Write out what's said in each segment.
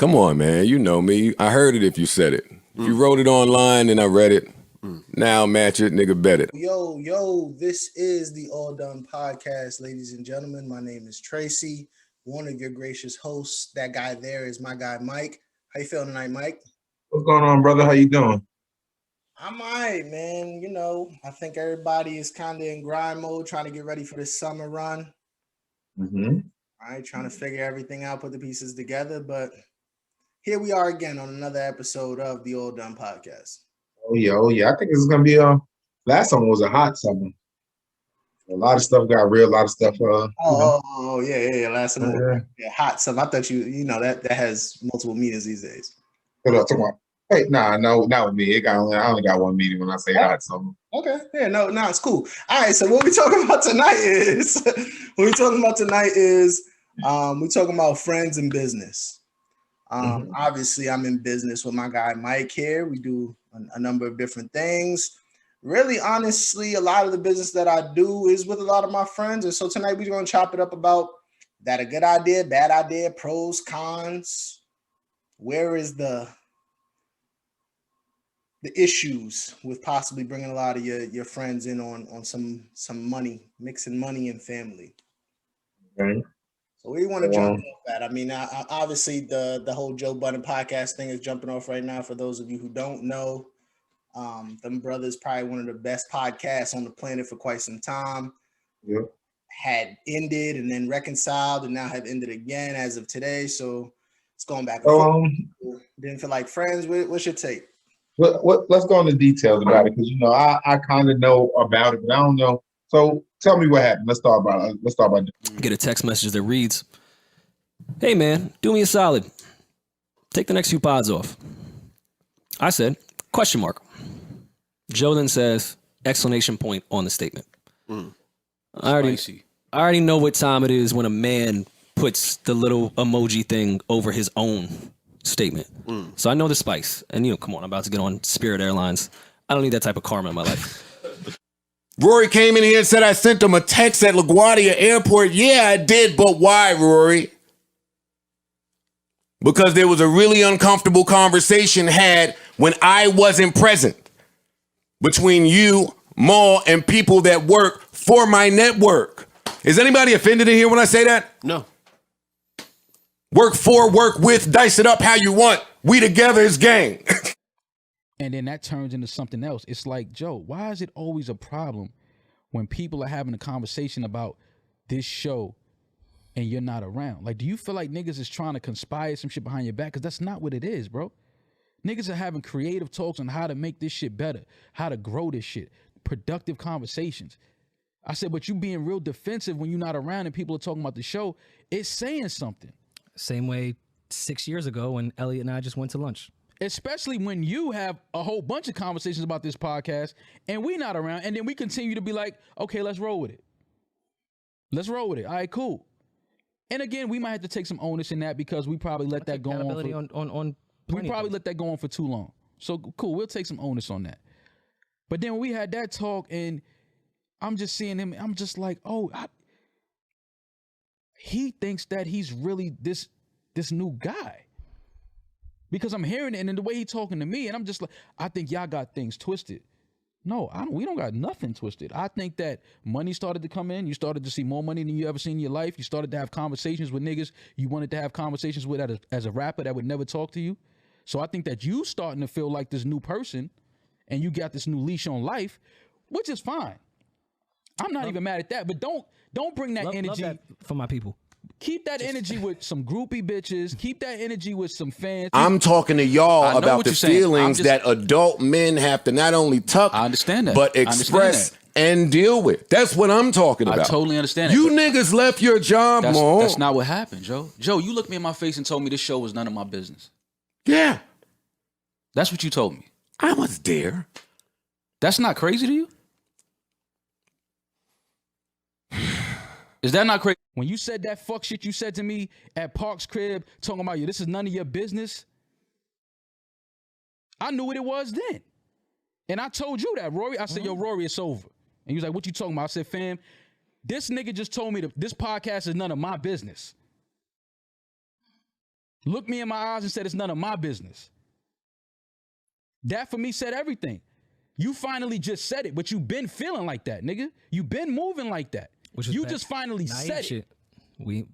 Come on, man. You know me. I heard it if you said it. If you wrote it online and I read it, now match it, nigga, bet it. Yo, this is the All Done Podcast, ladies and gentlemen. My name is Tracy, one of your gracious hosts. That guy there is my guy, Mike. How you feeling tonight, Mike? What's going on, brother? How you doing? I'm all right, man. You know, I think everybody is kind of in grind mode, trying to get ready for the summer run. Mm-hmm. All right, trying to figure everything out, put the pieces together. But here we are again on another episode of the All Done Podcast. Oh yeah. I think this is gonna be last summer was a hot summer. A lot of stuff got real, a lot of stuff. Yeah. Last summer, hot summer. I thought you know that has multiple meanings these days. Talk about. Hey, no, not with me. I only got one meaning when I say hot summer. Okay, yeah, no, it's cool. All right, so what we talking about tonight is we're talking about friends and business. Obviously, I'm in business with my guy Mike here. We do a number of different things. Really, honestly, a lot of the business that I do is with a lot of my friends. And so tonight we're going to chop it up about that a good idea, bad idea, pros, cons. Where is the issues with possibly bringing a lot of your friends in on some money, mixing money and family. Okay. So we want to jump off that. I mean, obviously the whole Joe Budden podcast thing is jumping off right now. For those of you who don't know, them brothers probably one of the best podcasts on the planet for quite some time. Yeah. Had ended and then reconciled and now have ended again as of today. So it's going back and forth. Didn't feel like friends. What's your take? Let's go into details about it because I kind of know about it, but I don't know. So tell me what happened. Let's talk about it. Get a text message that reads, "Hey man, do me a solid. Take the next few pods off." I said, question mark. Joe then says, exclamation point on the statement. I already know what time it is when a man puts the little emoji thing over his own statement. So I know the spice. And come on, I'm about to get on Spirit Airlines. I don't need that type of karma in my life. Rory came in here and said I sent him a text at LaGuardia Airport. Yeah, I did, but why, Rory? Because there was a really uncomfortable conversation had when I wasn't present between you, Maul, and people that work for my network. Is anybody offended in here when I say that? No. Work for, work with, dice it up how you want. We together is gang. And then that turns into something else. It's like, Joe, why is it always a problem when people are having a conversation about this show and you're not around? Like, do you feel like niggas is trying to conspire some shit behind your back? Because that's not what it is, bro. Niggas are having creative talks on how to make this shit better, how to grow this shit, productive conversations. I said, but you being real defensive when you're not around and people are talking about the show, it's saying something. Same way 6 years ago when Elliot and I just went to lunch. Especially when you have a whole bunch of conversations about this podcast and we not around, and then we continue to be like, okay, let's roll with it. All right, cool. And again, we might have to take some onus in that because we probably let that go on. We probably let that go on for too long. So cool, we'll take some onus on that. But then when we had that talk and I'm just seeing him, I'm just like, he thinks that he's really this new guy. Because I'm hearing it and then the way he's talking to me, and I'm just like, I think y'all got things twisted. No, we don't got nothing twisted. I think that money started to come in. You started to see more money than you ever seen in your life. You started to have conversations with niggas you wanted to have conversations with as a rapper that would never talk to you. So I think that you starting to feel like this new person and you got this new leash on life, which is fine. I'm not even mad at that, but don't bring that energy. Love that for my people. Keep that energy with some groupie bitches. Keep that energy with some fans. I'm talking to y'all about the feelings that adult men have to not only tuck, I understand that, but express and deal with. That's what I'm talking about. I totally understand You niggas left your job, Mo. That's not what happened, Joe. Joe, you looked me in my face and told me this show was none of my business. Yeah. That's what you told me. I was there. That's not crazy to you? Is that not crazy? When you said that fuck shit you said to me at Park's crib, talking about this is none of your business, I knew what it was then. And I told you that, Rory. I said, yo, Rory, it's over. And he was like, what you talking about? I said, fam, this nigga just told me this podcast is none of my business. looked me in my eyes and said, it's none of my business. That for me said everything. You finally just said it, but you've been feeling like that, nigga. You've been moving like that. You just finally said shit. it.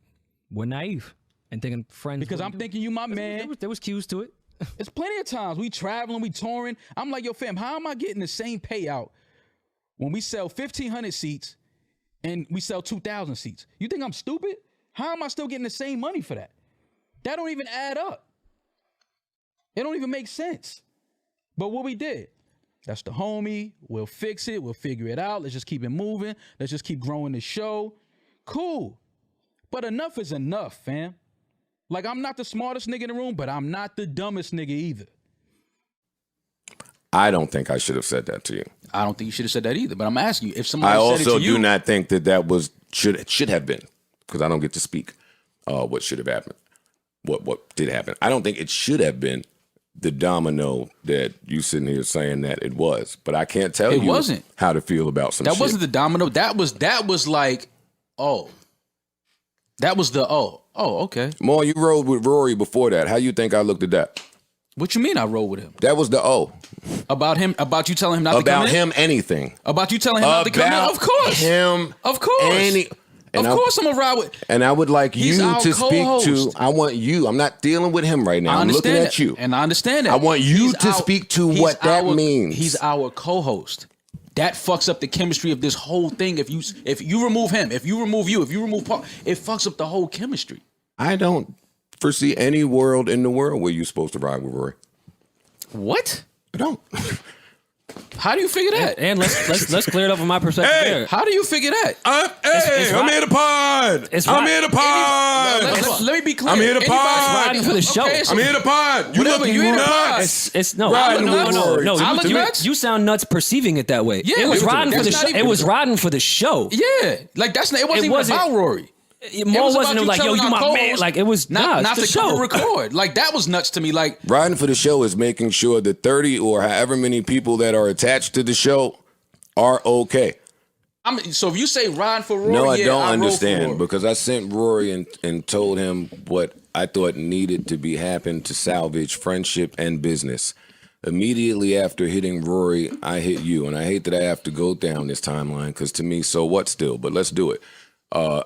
We're naive and thinking friends. Because I'm thinking you my man. There was cues to it. It's plenty of times we traveling, we touring. I'm like, yo, fam, how am I getting the same payout when we sell 1,500 seats and we sell 2,000 seats? You think I'm stupid? How am I still getting the same money for that? That don't even add up. It don't even make sense. But what we did, that's the homie. We'll fix it. We'll figure it out. Let's just keep it moving. Let's just keep growing the show. Cool. But enough is enough, fam. Like, I'm not the smartest nigga in the room, but I'm not the dumbest nigga either. I don't think I should have said that to you. I don't think you should have said that either. But I'm asking you, if somebody I said also it to you, do not think that was should have been, because I don't get to speak what should have happened, what did happen. I don't think it should have been the domino that you sitting here saying that it was. But I can't tell you wasn't. How to feel about some that shit. wasn't the domino. That was like, oh, that was the okay. More, you rode with Rory before that. How you think I looked at that? What you mean I rolled with him? That was the About him, about you telling him not to come in? About him, anything. About you telling him not to come in? Of course. Him. Of course. Of course I'm going to ride with. And I would like He's you our to speak co-host. to, I want you, I'm not dealing with him right now. I'm looking at you. And I understand that. I want you to speak to what that means. He's our co-host. That fucks up the chemistry of this whole thing. If you remove him, if you remove you, if you remove Paul, it fucks up the whole chemistry. I don't foresee any world in the world where you're supposed to ride with Rory. What? I don't. How do you figure that? And let's clear it up from my perspective. Hey, there. How do you figure that? I'm here to pod. I'm here to pod. Let me be clear. I'm here to pod. Riding for the show. Okay, so I'm here to pod. You whatever, looking you here to nuts. It's no, Riding no, with no, Rory. no. I look nuts? You sound nuts perceiving it that way. Yeah, it was riding for the that's show. not even- It was riding for the show. Yeah, like it wasn't even about Rory. More was wasn't about like, yo, telling you our my man. co-host Like it was not it's to the come show. and record. Like that was nuts to me. Like Riding for the show is making sure the 30 or however many people that are attached to the show are okay. So if you say riding for Rory, No, I yeah, don't roll for understand Rory. because I sent Rory and told him what I thought needed to be happened to salvage friendship and business. Immediately after hitting Rory, I hit you, and I hate that I have to go down this timeline because to me, so what still? But let's do it.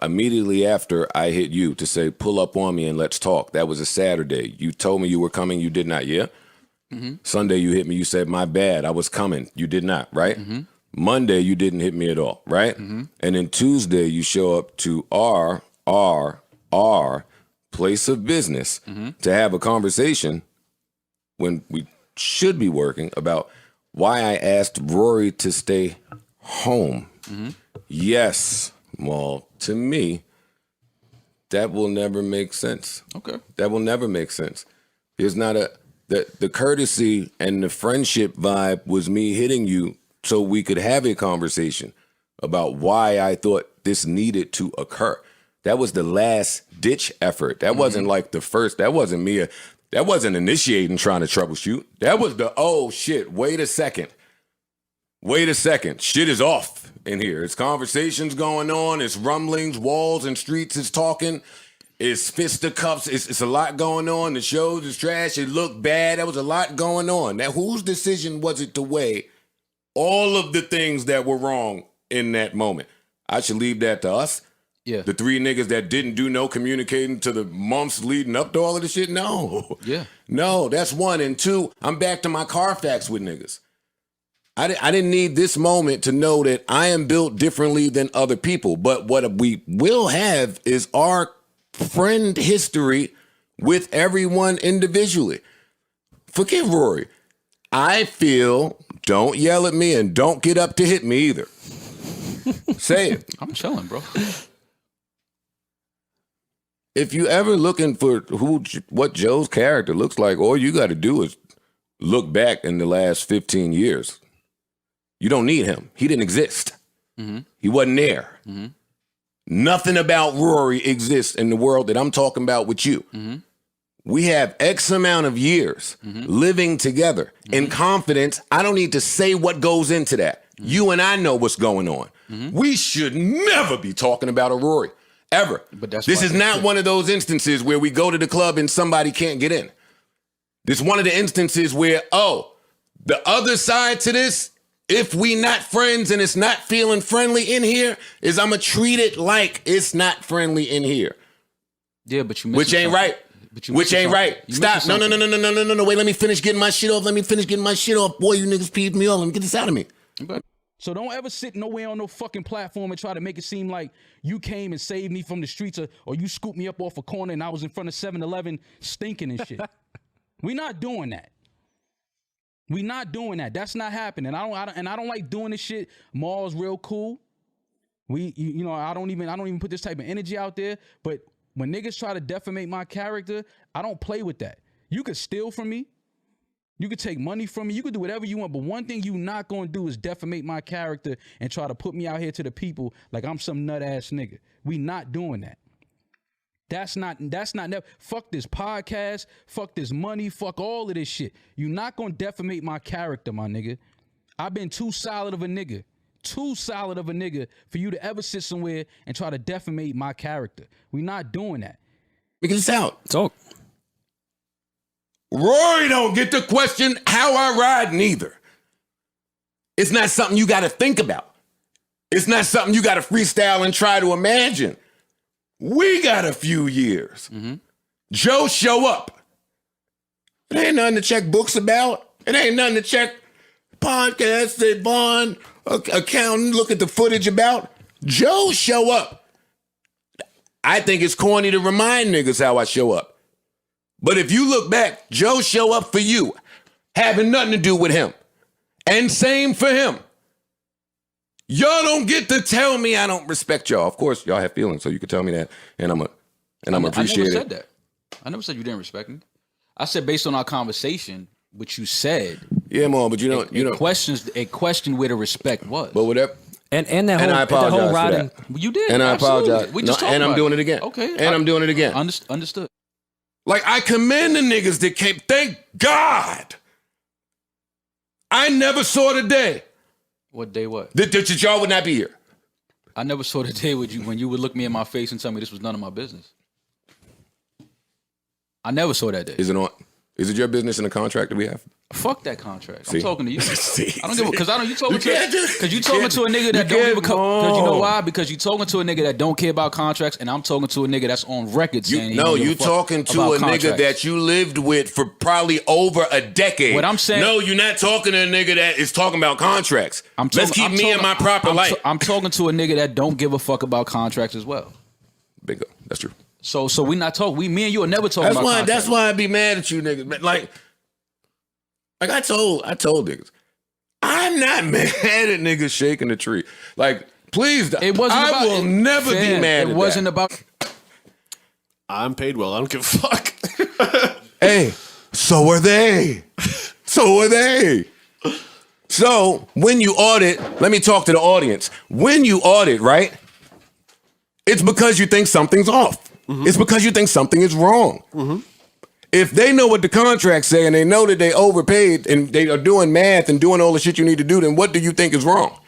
Immediately after I hit you to say, pull up on me and let's talk. That was a Saturday. You told me you were coming. You did not, yeah? Mm-hmm. Sunday you hit me. You said, my bad. I was coming. You did not, right? Mm-hmm. Monday you didn't hit me at all, right? Mm-hmm. And then Tuesday you show up to our place of business to have a conversation when we should be working about why I asked Rory to stay home. Mm-hmm. Yes, Maul, to me, that will never make sense. Okay. That will never make sense. There's not the courtesy and the friendship vibe was me hitting you so we could have a conversation about why I thought this needed to occur. That was the last ditch effort. That wasn't like the first. That wasn't me. That wasn't initiating trying to troubleshoot. That was the, oh shit, wait a second. Shit is off in here. It's conversations going on. It's rumblings, walls and streets is talking. It's fisticuffs. It's a lot going on. The shows is trash. It looked bad. There was a lot going on. Now, whose decision was it to weigh all of the things that were wrong in that moment? I should leave that to us. Yeah. The three niggas that didn't do no communicating to the months leading up to all of this shit? No. Yeah. No, that's one. And two, I'm back to my Carfax with niggas. I didn't need this moment to know that I am built differently than other people. But what we will have is our friend history with everyone individually. Forget Rory. I feel, don't yell at me and don't get up to hit me either. Say it. I'm chilling, bro. If you ever looking for what Joe's character looks like, all you got to do is look back in the last 15 years. You don't need him. He didn't exist. Mm-hmm. He wasn't there. Mm-hmm. Nothing about Rory exists in the world that I'm talking about with you. Mm-hmm. We have X amount of years living together in confidence. I don't need to say what goes into that. You and I know what's going on. We should never be talking about a Rory. ever. But that's this why is they not trip. one of those instances where we go to the club and somebody can't get in. This is one of the instances where, the other side to this, if we not friends and it's not feeling friendly in here, is I'm going to treat it like it's not friendly in here. Yeah, but you Which ain't right. Which ain't right. You Stop. missing No. something. Wait, let me finish getting my shit off. Boy, you niggas peeved me off. Let me get this out of me. So don't ever sit nowhere on no fucking platform and try to make it seem like you came and saved me from the streets or you scooped me up off a corner and I was in front of 7-Eleven stinking and shit. We not doing that. We not doing that. That's not happening. I don't like doing this shit. Maul's real cool. I don't even put this type of energy out there. But when niggas try to defamate my character, I don't play with that. You could steal from me. You could take money from me. You could do whatever you want. But one thing you not going to do is defamate my character and try to put me out here to the people like I'm some nut ass nigga. We not doing that. That's not fuck this podcast, fuck this money, fuck all of this shit. You're not going to defamate my character, my nigga. I've been too solid of a nigga for you to ever sit somewhere and try to defamate my character. We not doing that. Figure this out. Talk. Rory don't get to question how I ride neither. It's not something you got to think about. It's not something you got to freestyle and try to imagine. We got a few years. Mm-hmm. Joe show up. It ain't nothing to check books about. It ain't nothing to check podcasts that Vaughn, accountant, look at the footage about. Joe show up. I think it's corny to remind niggas how I show up. But if you look back, Joe show up for you, having nothing to do with him. And same for him. Y'all don't get to tell me I don't respect y'all. Of course, y'all have feelings, so you can tell me that, and I'm appreciate it. I never said that. I never said you didn't respect me. I said based on our conversation, what you said. Yeah, Mom, but it questioned where the respect was. But whatever. And that whole, I apologize the whole for riding. that. You did. And I absolutely. apologize. We just talked and I'm about doing it again. Okay. And I'm doing it again. Understood. Like, I commend the niggas that came. Thank God. I never saw the day. What day what? That y'all would not be here. I never saw the day when you would look me in my face and tell me this was none of my business. I never saw that day. Is it your business in the contract that we have? Fuck that contract. See? I'm talking to you. See? I don't give a because you talking to a nigga you that don't give a can't- because you know no. why? Because you talking to a nigga that don't care about contracts, and I'm talking to a nigga that's on record saying you talking to a nigga that you lived with for probably over a decade. What I'm saying- No, you're not talking to a nigga that is talking about contracts. Let's keep me in my proper light. I'm talking to a nigga that don't give a fuck about contracts as well. Bingo. That's true. So we not talking. Me and you are never talking about contracts. That's why I be mad at you niggas. Like I told niggas, I'm not mad at niggas shaking the tree. Like, please, It wasn't I about, will never be fam, mad at It wasn't that. about. I'm paid well. I don't give a fuck. Hey, so are they. So are they. So when you audit, let me talk to the audience. When you audit, right, it's because you think something's off. Mm-hmm. It's because you think something is wrong. Mm-hmm. If they know what the contracts say and they know that they overpaid and they are doing math and doing all the shit you need to do, then what do you think is wrong?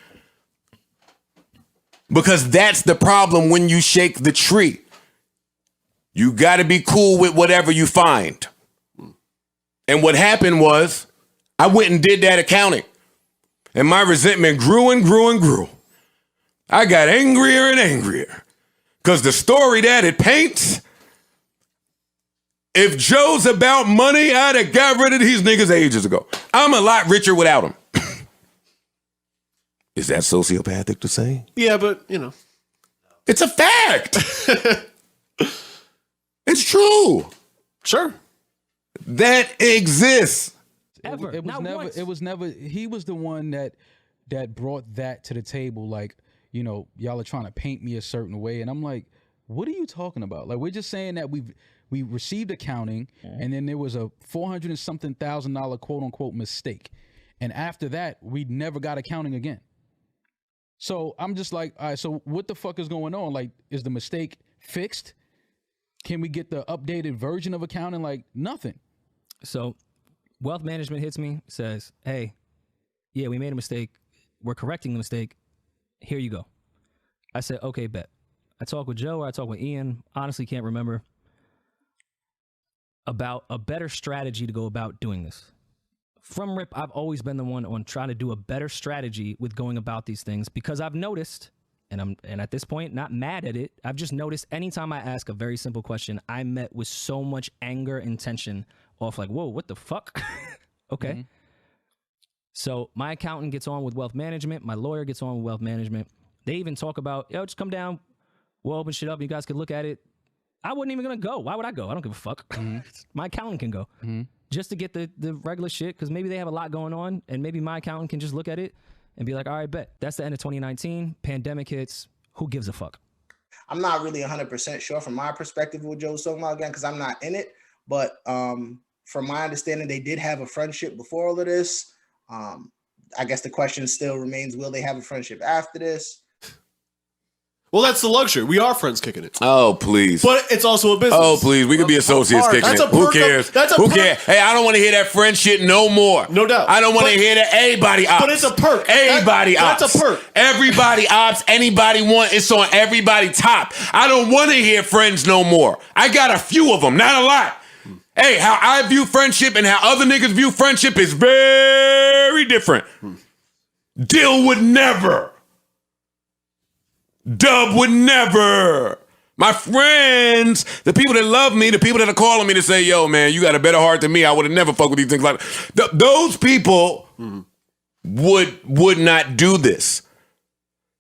Because that's the problem when you shake the tree. You got to be cool with whatever you find. And what happened was I went and did that accounting. And my resentment grew and grew and grew. I got angrier and angrier. Because the story that it paints, if Joe's about money, I'd have got rid of these niggas ages ago. I'm a lot richer without him. Is that sociopathic to say? Yeah, but It's a fact. It's true. sure. That exists. Ever. It was Not never. once. It was never. He was the one that brought that to the table. Like, y'all are trying to paint me a certain way, and I'm like, what are you talking about? Like, we're just saying that we received accounting, and then there was a $400 and something thousand quote unquote mistake, and after that, we never got accounting again. So I'm just like, all right. So what the fuck is going on? Like, is the mistake fixed? Can we get the updated version of accounting? Like, nothing. So wealth management hits me, says, hey, yeah, we made a mistake. We're correcting the mistake. Here you go. I said, okay, bet. I talked with Joe or I talked with Ian, honestly can't remember, about a better strategy to go about doing this. From rip, I've always been the one on trying to do a better strategy with going about these things because I've noticed, and at this point not mad at it, I've just noticed anytime I ask a very simple question, I'm met with so much anger and tension off like, whoa, what the fuck? Okay. Mm-hmm. So my accountant gets on with wealth management. My lawyer gets on with wealth management. They even talk about, yo, just come down. We'll open shit up. You guys could look at it. I wasn't even going to go. Why would I go? I don't give a fuck. Mm-hmm. My accountant can go just to get the regular shit because maybe they have a lot going on and maybe my accountant can just look at it and be like, all right, bet. That's the end of 2019. Pandemic hits. Who gives a fuck? I'm not really 100% sure from my perspective what Joe's talking about again because I'm not in it. But from my understanding, they did have a friendship before all of this. I guess the question still remains, will they have a friendship after this? Well, that's the luxury. We are friends kicking it. Oh, please. But it's also a business. Oh, please. We could be associates kicking it. Who cares? Who cares? Hey, I don't want to hear that friend shit no more. No doubt. I don't want to hear that. Everybody ops. But it's a perk. Everybody ops. That's a perk. Everybody ops. Anybody want. It's on everybody top. I don't want to hear friends no more. I got a few of them. Not a lot. Hey, how I view friendship and how other niggas view friendship is very different. Dill would never. Dub would never. My friends, the people that love me, the people that are calling me to say, yo, man, you got a better heart than me. I would have never fucked with these things like that. Those people would not do this.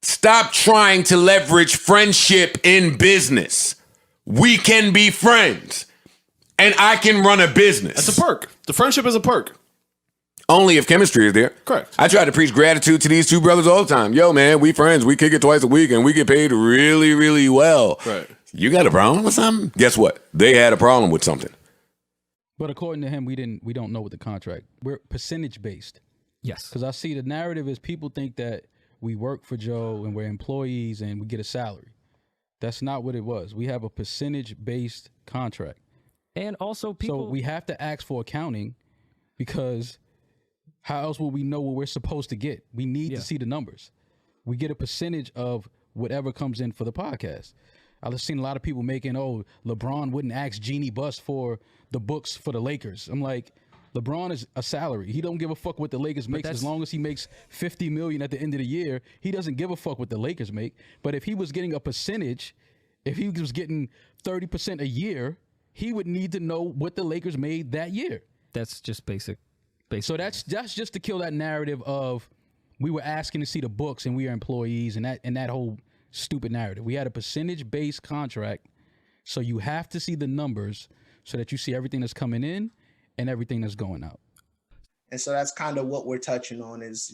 Stop trying to leverage friendship in business. We can be friends. And I can run a business. That's a perk. The friendship is a perk. Only if chemistry is there. Correct. I try to preach gratitude to these two brothers all the time. Yo, man, we friends. We kick it twice a week and we get paid really, really well. Right. You got a problem with something? Guess what? They had a problem with something. But according to him, we don't know what the contract. We're percentage based. Yes. Because I see the narrative is people think that we work for Joe and we're employees and we get a salary. That's not what it was. We have a percentage based contract. And also people... So we have to ask for accounting because how else will we know what we're supposed to get? We need to see the numbers. We get a percentage of whatever comes in for the podcast. I've seen a lot of people making, LeBron wouldn't ask Jeannie Buss for the books for the Lakers. I'm like, LeBron is a salary. He don't give a fuck what the Lakers makes as long as he makes $50 million at the end of the year. He doesn't give a fuck what the Lakers make. But if he was getting a percentage, if he was getting 30% a year, he would need to know what the Lakers made that year. That's just basic. So that's just to kill that narrative of we were asking to see the books and we are employees and that whole stupid narrative. We had a percentage-based contract, so you have to see the numbers so that you see everything that's coming in and everything that's going out. And so that's kind of what we're touching on is,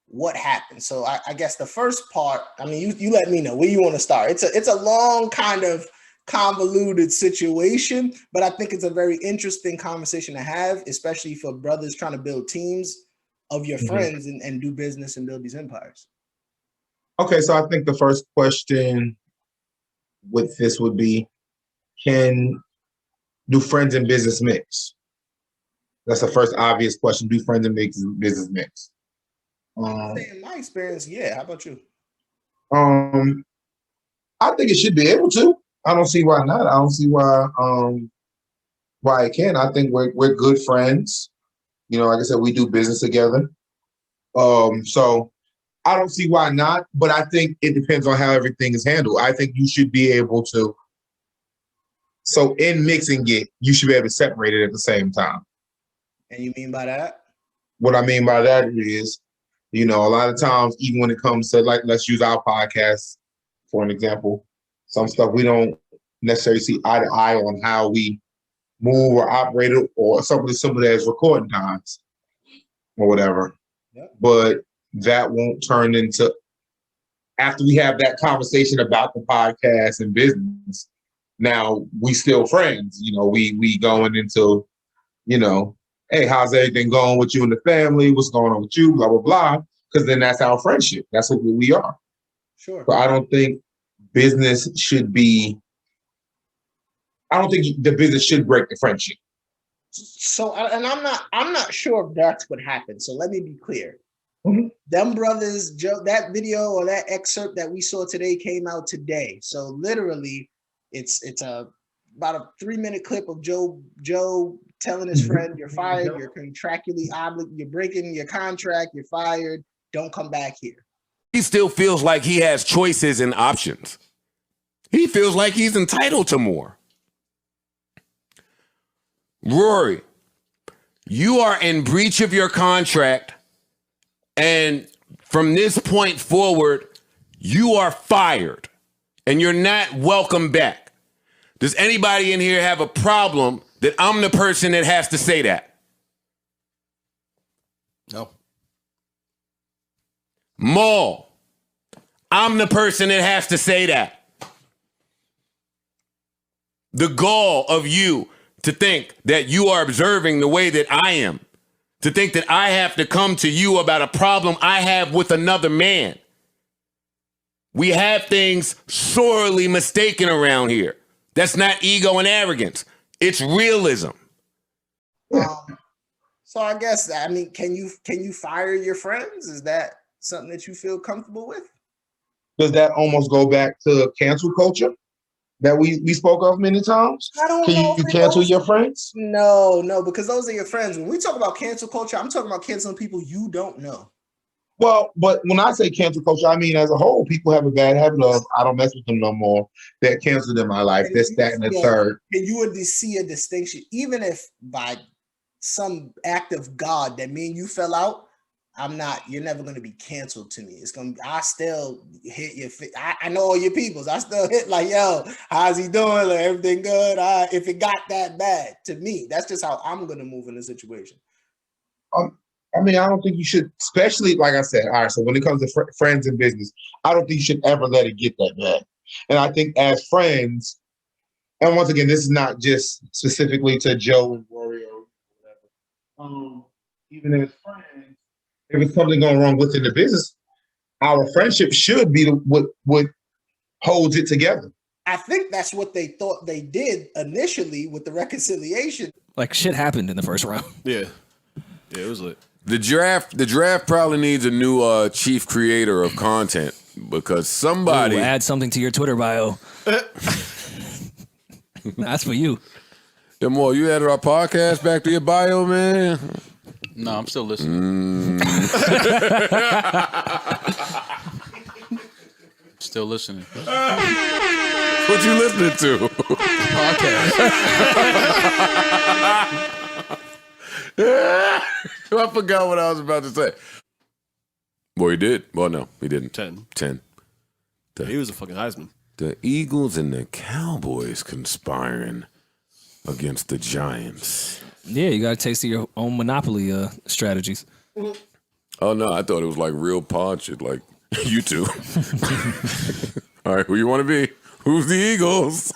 what happened. So I guess the first part, I mean, you let me know where you want to start. It's a long kind of convoluted situation, but I think it's a very interesting conversation to have, especially for brothers trying to build teams of your friends and do business and build these empires. Okay, so I think the first question with this would be, do friends and business mix? That's the first obvious question. Do friends and business mix? In my experience, yeah. How about you? I think it should be able to. I don't see why not. I don't see why it can. I think we're good friends. Like I said, we do business together. So I don't see why not, but I think it depends on how everything is handled. I think you should be able to. So in mixing it, you should be able to separate it at the same time. And you mean by that? What I mean by that is, a lot of times, even when it comes to let's use our podcast for an example, some stuff we don't necessarily see eye to eye on how we move or operate it, or something as simple as recording times or whatever. Yep. But that won't turn into, after we have that conversation about the podcast and business, now we still friends. We going into, hey, how's everything going with you and the family? What's going on with you? Blah, blah, blah. Because then that's our friendship. That's what we are. Sure. So I don't think business should be, I don't think the business should break the friendship. So, and I'm not sure if that's what happened. So let me be clear. Them brothers, Joe, that video or that excerpt that we saw today came out today. So literally, it's about a 3-minute clip of Joe telling his friend, "You're fired. You're contractually obligated. You're breaking your contract. You're fired. Don't come back here." He still feels like he has choices and options. He feels like he's entitled to more. Rory, you are in breach of your contract, and from this point forward, you are fired, and you're not welcome back. Does anybody in here have a problem that I'm the person that has to say that? No. Maul, I'm the person that has to say that. The gall of you to think that you are observing the way that I am, to think that I have to come to you about a problem I have with another man. We have things sorely mistaken around here. That's not ego and arrogance. It's realism. So I guess, I mean, can you fire your friends? Is that something that you feel comfortable with? Does that almost go back to cancel culture that we spoke of many times? I don't Can know you if it cancel goes- your friends? No, because those are your friends. When we talk about cancel culture, I'm talking about canceling people you don't know. Well, but when I say cancel culture, I mean as a whole, people have a bad habit of I don't mess with them no more. They're canceled in my life. This, that, and the third. And you would see a distinction, even if by some act of God that me and you fell out. You're never going to be canceled to me. I still hit your, I know all your peoples. I still hit like, yo, how's he doing? Like, everything good? If it got that bad to me, that's just how I'm going to move in the situation. I mean, I don't think you should, especially like I said, all right, so when it comes to friends and business, I don't think you should ever let it get that bad. And I think as friends, and once again, this is not just specifically to Joe and Rory or whatever. Even as friends, if it's something going wrong within the business, our friendship should be what holds it together. I think that's what they thought they did initially with the reconciliation. Like shit happened in the first round. Yeah. Yeah, it was lit. The draft probably needs a new chief creator of content because somebody... Ooh, add something to your Twitter bio. That's for you. Demore, you added our podcast back to your bio, man? No, I'm still listening. Still listening. What you listening to? Podcast. I forgot what I was about to say. Well, he did. Well, no, he didn't. 10. The, He was a fucking Heisman. the Eagles and the Cowboys conspiring against the Giants. Yeah, you got to taste of your own monopoly strategies. Oh, no, I thought it was like real pod shit, like you two. All right, who you want to be? Who's the Eagles?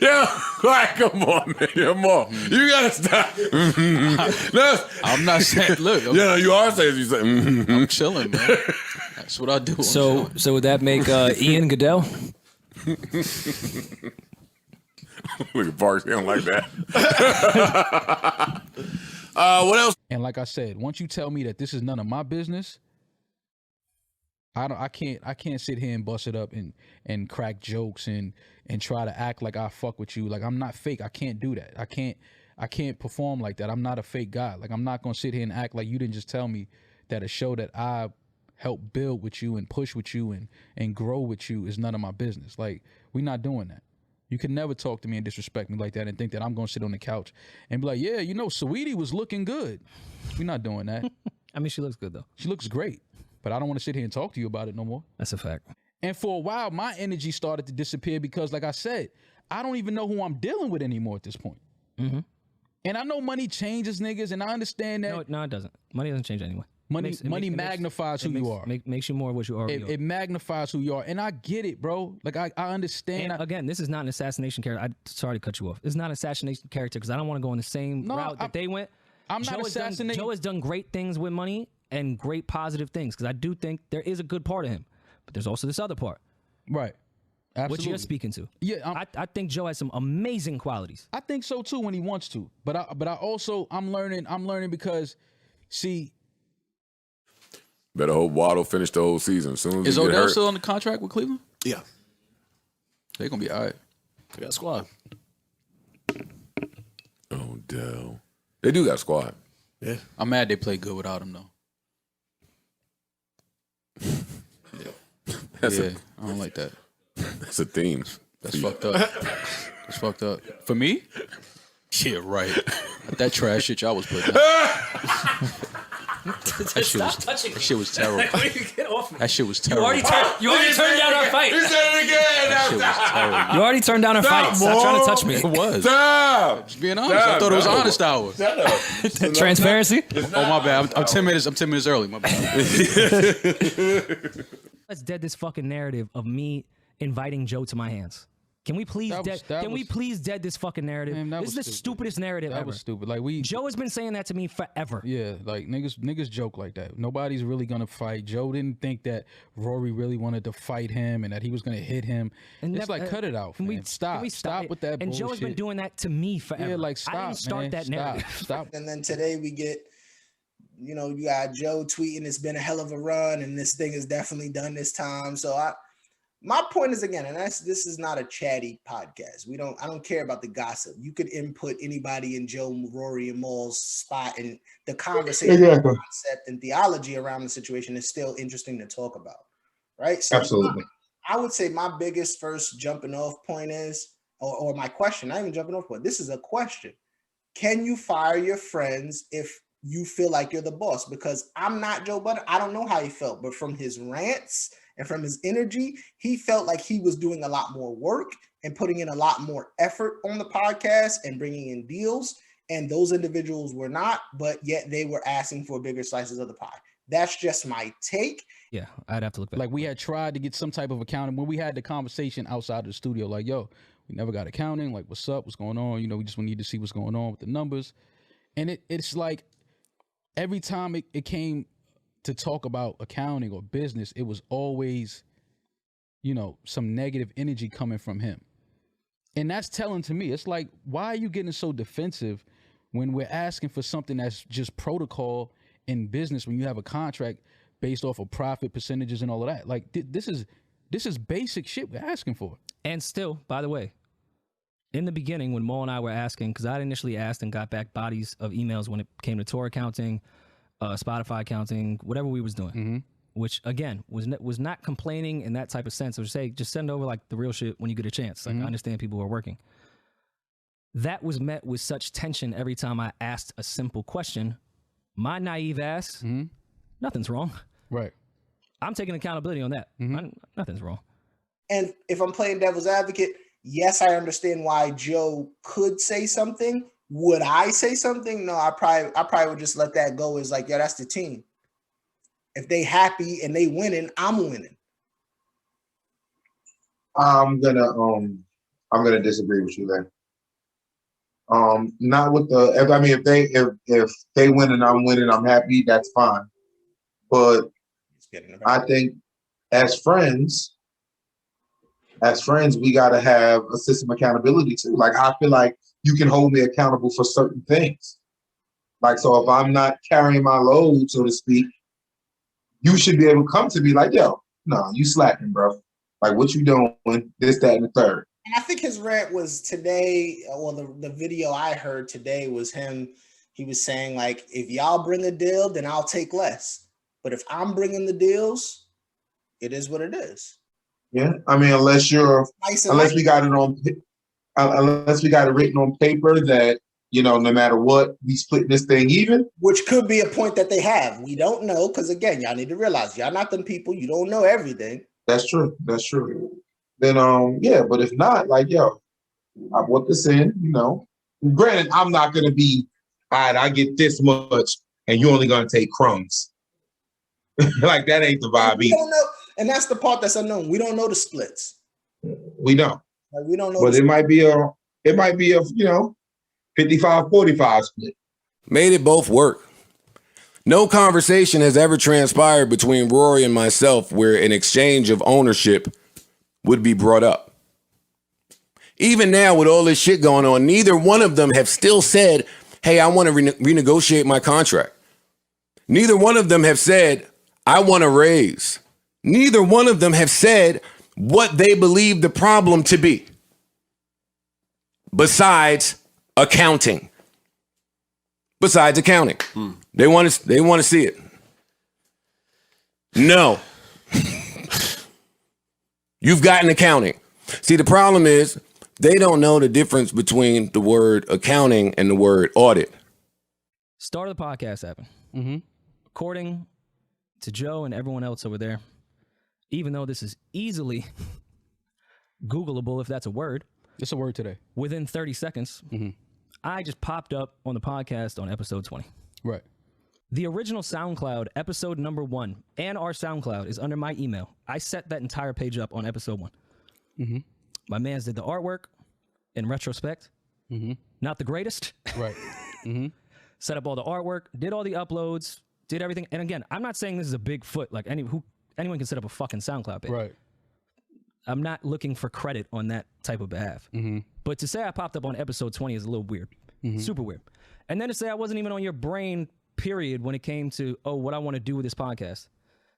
Yeah, like, come on, man. Come on. You gotta stop. No. I'm not saying, look, Yeah, you are saying you say. I'm chilling, man. That's what I do. So would that make Ian Goodell? Look at Parks, he don't like that. What else? And like I said, once you tell me that this is none of my business, I can't sit here and bust it up and crack jokes and try to act like I fuck with you. Like, I'm not fake. I can't do that. I can't perform like that. I'm not a fake guy. Like, I'm not gonna sit here and act like you didn't just tell me that a show that I helped build with you and push with you and grow with you is none of my business. Like, we're not doing that. You can never talk to me and disrespect me like that and think that I'm gonna sit on the couch and be like, yeah, you know, Saweetie was looking good. We're not doing that. I mean, she looks good though. She looks great, but I don't want to sit here and talk to you about it no more. That's a fact. And for a while, my energy started to disappear because, like I said, I don't even know who I'm dealing with anymore at this point. Mm-hmm. And I know money changes niggas, and I understand that. No, it doesn't. Money doesn't change anyway. Money magnifies who you are. Makes you more what you already are. It magnifies who you are. And I get it, bro. Like, I understand. And again, this is not an assassination character. Sorry to cut you off. It's not an assassination character because I don't want to go on the same route that they went. I'm not assassinating. Joe has done great things with money and great positive things because I do think there is a good part of him. But there's also this other part. Right. Absolutely. What you're speaking to. Yeah, I think Joe has some amazing qualities. I think so too when he wants to. But I also I'm learning because see, Better hope Waddle finish the whole season. As soon as Is he get Odell hurt. still on the contract with Cleveland? Yeah. They're gonna be all right. They got a squad. Odell. They do got a squad. Yeah. I'm mad they play good without him though. That's I don't like that. That's a theme. That's fucked up. That's fucked up. For me? Yeah, right. That trash shit y'all was putting out. That shit was terrible. Get off me. That shit was terrible. You already turned down our fight. He said it again. That shit was terrible. You already turned down our fight. Stop trying to touch me. It was. Stop. Just being honest. I thought it was honest hour. Shut up. Transparency. Oh my bad. I'm 10 minutes early. My bad. Let's dead this fucking narrative of me inviting Joe to my hands. Can we please please dead this fucking narrative? Man, This is the stupidest narrative that ever. was stupid. Like Joe has been saying that to me forever. Yeah, like niggas joke like that. Nobody's really gonna fight. Joe didn't think that Rory really wanted to fight him and that he was gonna hit him. And it's like cut it out. Can Man. Stop it? with that And bullshit. Joe has been doing that to me forever. Yeah, like stop. I didn't start man. that narrative. Stop. And then today we get, you got Joe tweeting, it's been a hell of a run, and this thing is definitely done this time. So my point is, again, and this is not a chatty podcast. I don't care about the gossip. You could input anybody in Joe, Rory, and Maul's spot, and the conversation, concept, and theology around the situation is still interesting to talk about, right? So Absolutely. I would say my biggest first jumping off point is, or my question, not even jumping off point. This is a question. Can you fire your friends if you feel like you're the boss? Because I'm not Joe Budden. I don't know how he felt, but from his rants and from his energy, he felt like he was doing a lot more work and putting in a lot more effort on the podcast and bringing in deals. And those individuals were not, but yet they were asking for bigger slices of the pie. That's just my take. Yeah, I'd have to look back. Like we had tried to get some type of accounting when we had the conversation outside of the studio. Like, yo, we never got accounting. Like, what's up? What's going on? We just need to see what's going on with the numbers. And it's like every time it came to talk about accounting or business, it was always, some negative energy coming from him. And that's telling to me. It's like, why are you getting so defensive when we're asking for something that's just protocol in business when you have a contract based off of profit percentages and all of that? Like, this is basic shit we're asking for. And still, by the way, in the beginning when Mo and I were asking, because I initially asked and got back bodies of emails when it came to tour accounting, Spotify accounting, whatever we was doing, which again was not complaining in that type of sense. Or say just send over like the real shit when you get a chance. Like I understand people who are working. That was met with such tension every time I asked a simple question. My naive ass, nothing's wrong. Right. I'm taking accountability on that. Nothing's wrong. And if I'm playing devil's advocate, yes, I understand why Joe could say something. Would I say something? No, I probably would just let that go. As like, yeah, that's the team. If they happy and they winning, I'm winning. I'm gonna disagree with you there. Not with if they win and I'm winning, I'm happy. That's fine. But I think as friends, we gotta have a system of accountability too. Like I feel like you can hold me accountable for certain things. Like, so if I'm not carrying my load, so to speak, you should be able to come to me like, yo, no, you slacking, bro. Like, what you doing? This, that, and the third. And I think his rant was today, well, the video I heard today was him. He was saying, like, if y'all bring a deal, then I'll take less. But if I'm bringing the deals, it is what it is. Yeah, I mean, unless we got it written on paper that, no matter what, we split this thing even. Which could be a point that they have. We don't know, because again, y'all need to realize y'all not them people. You don't know everything. That's true. Then yeah, but if not, like, yo, I brought this in, Granted, I'm not gonna be, all right, I get this much and you're only gonna take crumbs. Like that ain't the vibe We either. don't know, and that's the part that's unknown. We don't know the splits. We don't. Like, we don't know. But it might be a 55-45 split. Made it both work. No conversation has ever transpired between Rory and myself where an exchange of ownership would be brought up. Even now, with all this shit going on, neither one of them have still said, hey, I want to renegotiate my contract. Neither one of them have said, I want a raise. Neither one of them have said what they believe the problem to be. Besides accounting. They want to see it. No. You've gotten accounting. See, the problem is they don't know the difference between the word accounting and the word audit. Start of the podcast happened. According to Joe and everyone else over there, even though this is easily Googleable, if that's a word. It's a word today. Within 30 seconds, I just popped up on the podcast on episode 20. Right. The original SoundCloud, episode number 1, and our SoundCloud is under my email. I set that entire page up on episode 1. My mans did the artwork. In retrospect, not the greatest. Right. Set up all the artwork, did all the uploads, did everything. And again, I'm not saying this is a big foot. Like anyone can set up a fucking SoundCloud page. Right. I'm not looking for credit on that type of behalf. But to say I popped up on episode 20 is a little weird. Super weird. And then to say I wasn't even on your brain, period, when it came to, what I want to do with this podcast.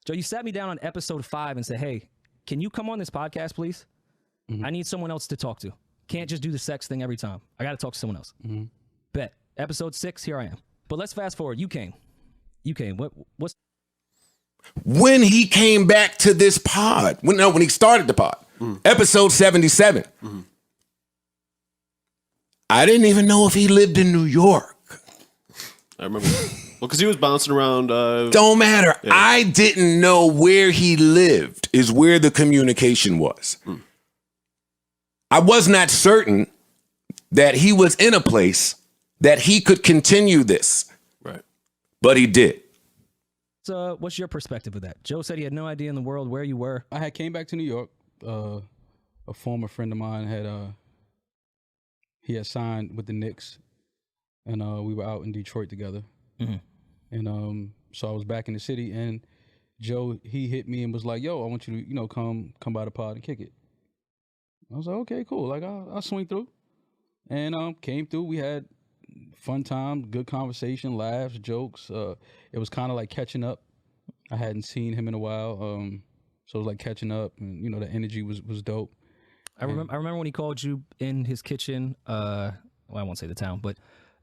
Joe, you sat me down on episode 5 and said, hey, can you come on this podcast, please? I need someone else to talk to. Can't just do the sex thing every time. I got to talk to someone else. Bet. Episode 6, here I am. But let's fast forward. You came. What's... When he came back to this pod, when he started the pod, episode 77, I didn't even know if he lived in New York. I remember. Well, because he was bouncing around. Don't matter. Yeah. I didn't know where he lived is where the communication was. I was not certain that he was in a place that he could continue this. Right. But he did. So what's your perspective of that? Joe said he had no idea in the world where you were. I had came back to New York. A former friend of mine he had signed with the Knicks, and we were out in Detroit together. And so I was back in the city, and Joe, he hit me and was like, yo, I want you to, come by the pod and kick it. I was like, okay, cool. Like, I'll swing through. And came through. We had fun time, good conversation, laughs, jokes. It was kind of like catching up. I hadn't seen him in a while. So it was like catching up, and, the energy was dope. I remember when he called you in his kitchen. Well, I won't say the town, but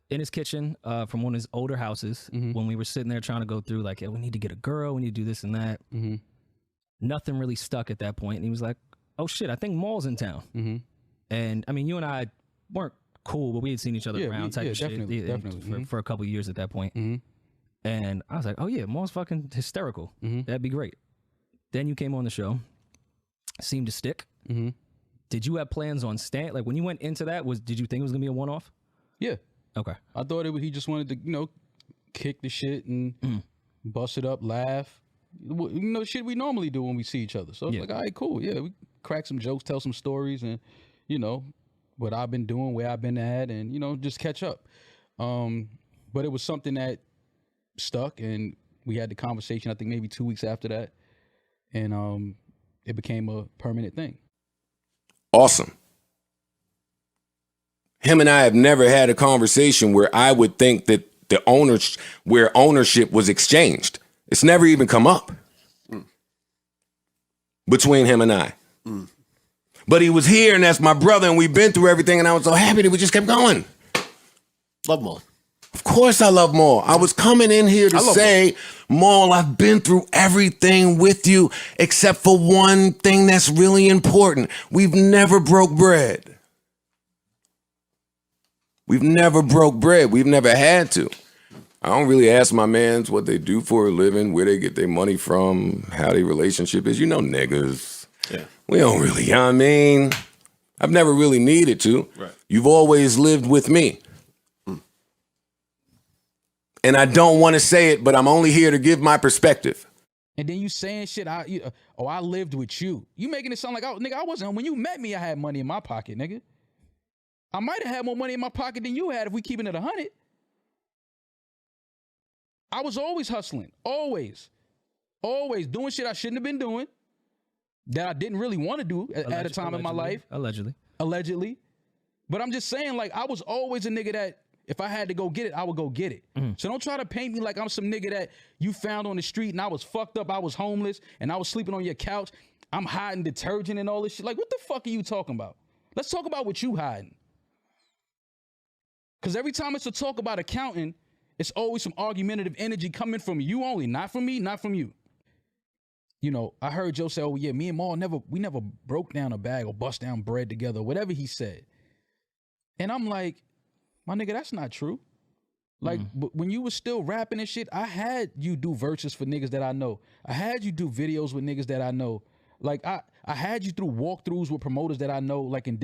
in his kitchen from one of his older houses when we were sitting there trying to go through, like, hey, we need to get a girl, we need to do this and that. Nothing really stuck at that point. And he was like, oh, shit, I think Maul's in town. And, I mean, you and I weren't cool, but we had seen each other around type of definitely, shit definitely. For a couple of years at that point. And I was like, oh, yeah, Maul's fucking hysterical. That'd be great. Then you came on the show. Seemed to stick. Did you have plans on staying? Like, when you went into that, did you think it was going to be a one-off? Yeah. Okay. I thought he just wanted to, kick the shit and bust it up, laugh. Shit we normally do when we see each other. So it's like, all right, cool. Yeah, we crack some jokes, tell some stories, and, what I've been doing, where I've been at, and, just catch up. But it was something that stuck, and we had the conversation, I think maybe 2 weeks after that. And it became a permanent thing. Awesome. Him and I have never had a conversation where I would think that where ownership was exchanged. It's never even come up between him and I. But he was here, and that's my brother, and we've been through everything, and I was so happy that we just kept going. Love Maul. Of course I love Maul. I was coming in here to say, Maul, I've been through everything with you except for one thing that's really important. We've never broke bread. We've never broke bread. We've never had to. I don't really ask my mans what they do for a living, where they get their money from, how their relationship is. Niggas. Yeah. We don't really, you know what I mean? I've never really needed to. Right. You've always lived with me. And I don't want to say it, but I'm only here to give my perspective. And then you saying shit, I lived with you. You making it sound like, nigga, I wasn't, when you met me, I had money in my pocket, nigga. I might have had more money in my pocket than you had if we keeping it 100. I was always hustling, always doing shit I shouldn't have been doing, that I didn't really want to do at a time in my life. Allegedly. But I'm just saying, like, I was always a nigga that if I had to go get it, I would go get it. So don't try to paint me like I'm some nigga that you found on the street and I was fucked up, I was homeless, and I was sleeping on your couch. I'm hiding detergent and all this shit. Like, what the fuck are you talking about? Let's talk about what you hiding. Because every time it's a talk about accounting, it's always some argumentative energy coming from you only, not from me, not from you. You know, I heard Joe say, oh yeah, me and Maul never broke down a bag or bust down bread together, whatever he said. And I'm like, my nigga, that's not true. Like, but when you was still rapping and shit, I had you do verses for niggas that I know. I had you do videos with niggas that I know. Like, I had you through walkthroughs with promoters that I know, like in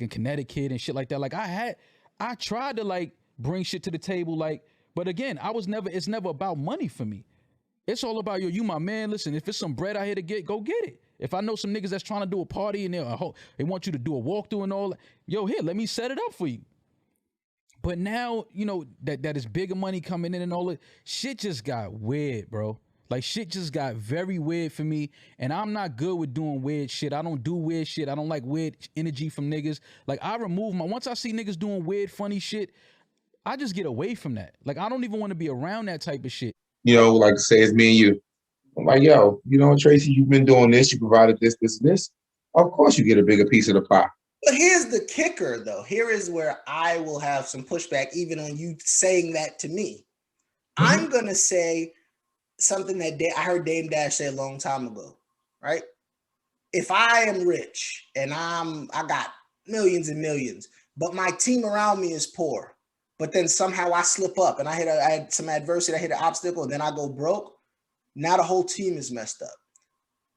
Connecticut and shit like that. Like, I tried to like bring shit to the table, like, but again, it's never about money for me. It's all about you my man. Listen, if it's some bread out here to get, go get it. If I know some niggas that's trying to do a party and they want you to do a walkthrough and all, yo, here, let me set it up for you. But now, you know, that is bigger money coming in and all that, shit just got weird, bro. Like, shit just got very weird for me, and I'm not good with doing weird shit. I don't do weird shit. I don't like weird energy from niggas. Like, I remove once I see niggas doing weird, funny shit, I just get away from that. Like, I don't even want to be around that type of shit. You know, like say it's me and you. I'm like, yo, you know, Tracy, you've been doing this. You provided this, this, and this. Of course you get a bigger piece of the pie. But here's the kicker, though. Here is where I will have some pushback, even on you saying that to me. I'm going to say something that I heard Dame Dash say a long time ago, right? If I am rich and I got millions and millions, but my team around me is poor, but then somehow I slip up and I had some adversity, I hit an obstacle, and then I go broke, now the whole team is messed up.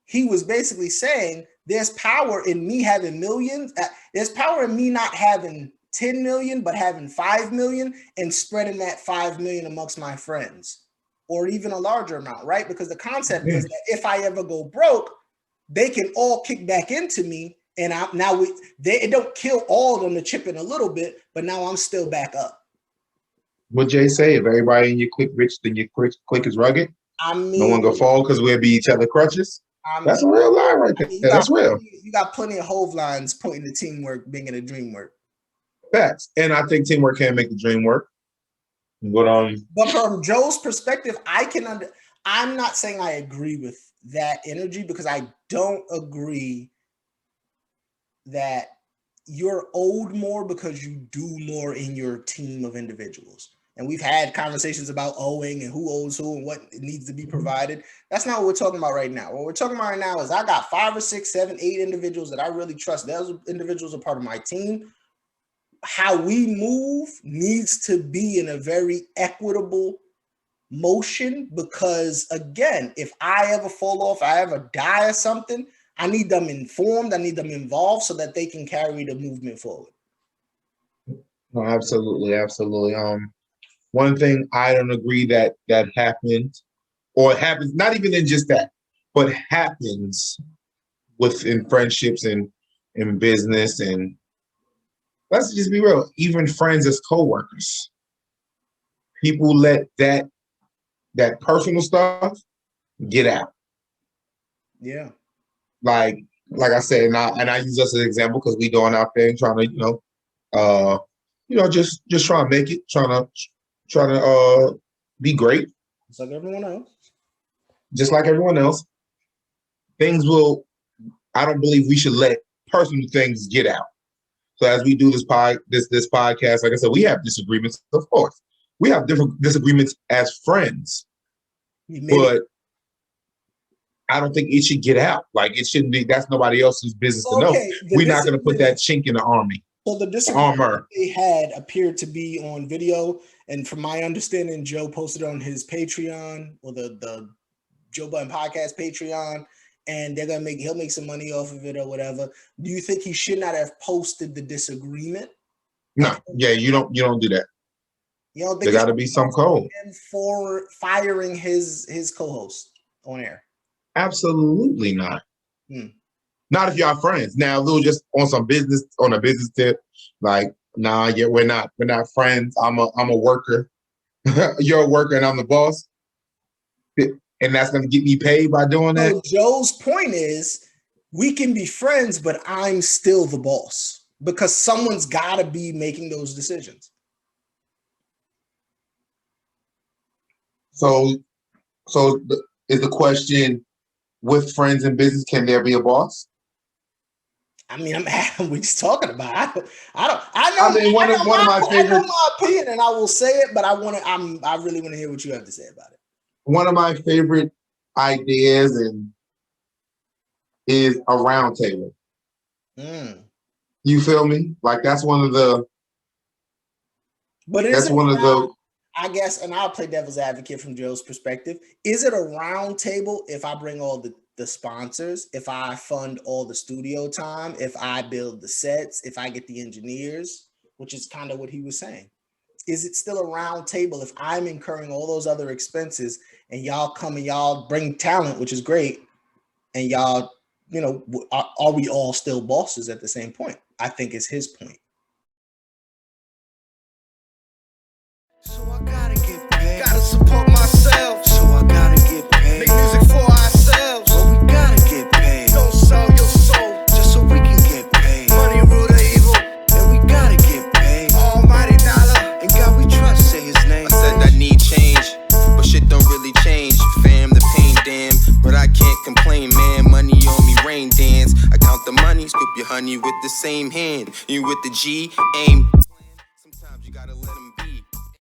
He was basically saying there's power in me having millions. There's power in me not having 10 million, but having 5 million and spreading that 5 million amongst my friends, or even a larger amount, right? Because the concept is that if I ever go broke, they can all kick back into me, and it don't kill all of them to chip in a little bit, but now I'm still back up. What Jay say? If everybody in your clique rich, then your clique is rugged. I mean, no one gonna fall because we'll be each other crutches. That's a real line right there. That's real. You got plenty of Hove lines pointing to teamwork being in a dream work. Facts. And I think teamwork can make the dream work. But from Joe's perspective, I'm not saying I agree with that energy, because I don't agree that you're owed more because you do more in your team of individuals. And we've had conversations about owing and who owes who and what needs to be provided. That's not what we're talking about right now. What we're talking about right now is I got 5 or 6, 7, 8 individuals that I really trust. Those individuals are part of my team. How we move needs to be in a very equitable motion, because again, if I ever fall off, I ever die or something, I need them informed, I need them involved so that they can carry the movement forward. No, absolutely, absolutely. One thing I don't agree that happened, or happens, not even in just that, but happens within friendships and in business, and let's just be real, even friends as coworkers. People let that personal stuff get out. Yeah. Like I said, and I use us as an example because we going out there and trying to, just trying to make it, trying to be great. Just like everyone else. Just like everyone else. I don't believe we should let personal things get out. So as we do this podcast, like I said, we have disagreements, of course. We have different disagreements as friends. But I don't think it should get out. Like, it shouldn't be, that's nobody else's business to know. We're not going to put that chink in the army. So the disagreement they had appeared to be on video. And from my understanding, Joe posted on his Patreon, or the Joe Budden Podcast Patreon, and he'll make some money off of it or whatever. Do you think he should not have posted the disagreement? No. Yeah, you don't do that. You don't think there got to be some code for firing his co-host on air? Absolutely not. Not if y'all friends. Now, Lou, just on a business tip, like, nah, yeah, we're not friends. I'm a worker. You're a worker and I'm the boss. And that's gonna get me paid by doing that. So Joe's point is, we can be friends, but I'm still the boss because someone's got to be making those decisions. So is the question, with friends and business, can there be a boss? I mean, we're just talking about it. I know one of my favorite. I know my opinion, and I will say it, but I really want to hear what you have to say about it. One of my favorite ideas is a round table. You feel me? Like that's one of the. But that's one of the. I guess, and I'll play devil's advocate from Joe's perspective. Is it a round table if I bring all the sponsors, if I fund all the studio time, if I build the sets, if I get the engineers, which is kind of what he was saying? Is it still a round table if I'm incurring all those other expenses and y'all come and y'all bring talent, which is great, and y'all, are we all still bosses at the same point? I think is his point. So I gotta get paid. Gotta support myself. So I gotta get paid. Make music for ourselves. But we gotta get paid. Don't sell your soul just so we can get paid. Money rule the evil, and we gotta get paid. Almighty dollar, and God we trust, say his name. I said I need change, but shit don't really change. Fam, the pain, damn, but I can't complain, man. Money on me, rain dance. I count the money, scoop your honey with the same hand. You with the G, aim. Sometimes you gotta let them be.